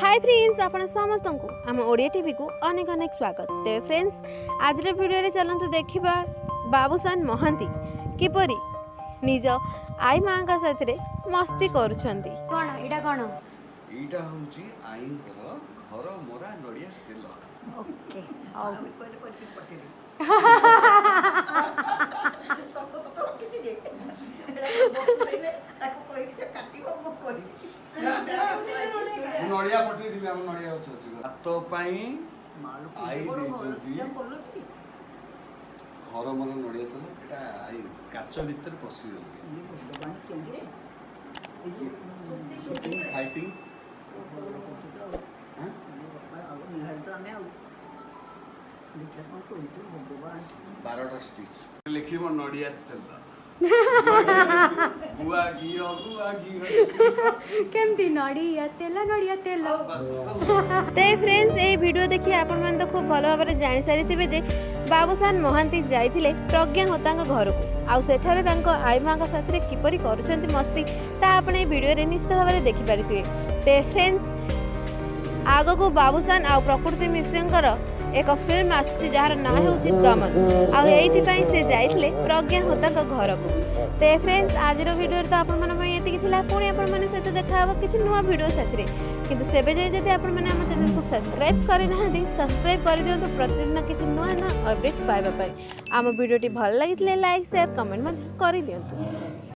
Hi friends आपण समस्त को आम ओडिया टीवी को अनेक अनेक स्वागत। तेज फ्रेंड्स आज वीडियो रे चलंतु देखिबा बाबूसान महांती किपरि निज आई माँ का साथ रे मस्ती करूछंती। कोन एटा कोन एटा होची आईन को घर मोरा नडिया तेल ओके ଆମେ କହିଲେ କରିକି ପଠେଇବି ତାକୁ କହିକି ଯେ କାଟିବ ମୁଁ କରିବି नडिया पठेई दिबी हम नडिया अछि हात पई आई देछोती घर मोरा नडिया तेल एटा आई काच भीतर पसी गली भगवान केंगे फाइटिंग हां निहार तो आमे देखा कौन कोई भगवान 12टा स्टिच लिखिबो नडिया तेल गुआ घी केमती नडिया तेल ते फ्रेंड्स ए वीडियो देखि आपण मन तो खूब भलो भाबरे जानि सारि थिबे जे बाबूसान महांती जाइथिले प्रज्ञा होतांग घर को आउ सेठारे तांको आई माँ का साथ रे किपरि करूछंती मस्ती ता आपण ए वीडियो रे निश्चित भाबरे देखि पारिथिबे। ते फ्रेंड्स आगो को बाबूसान आ प्रकृति मिश्रंकर एक फिल्म आसुची जार ना होची दमन आ एथि पई से जाइथिले प्रज्ञा होतांक घर को। ते फ्रेंड्स आज रो वीडियो तो आपण मन पई एति थिला पुणी आपण मन सहित देखा हबो किछि नुवा वीडियो साथरे किंतु सेबे जे जदि आपण मन हम चैनल को सब्सक्राइब करि नहंदी सब्सक्राइब करि दियंतु प्रतिदिन किछि नुवा ना अपडेट पाइबा पई। आम वीडियोटी भल लागितले लाइक शेयर कमेंट मध्य करि दियंतु।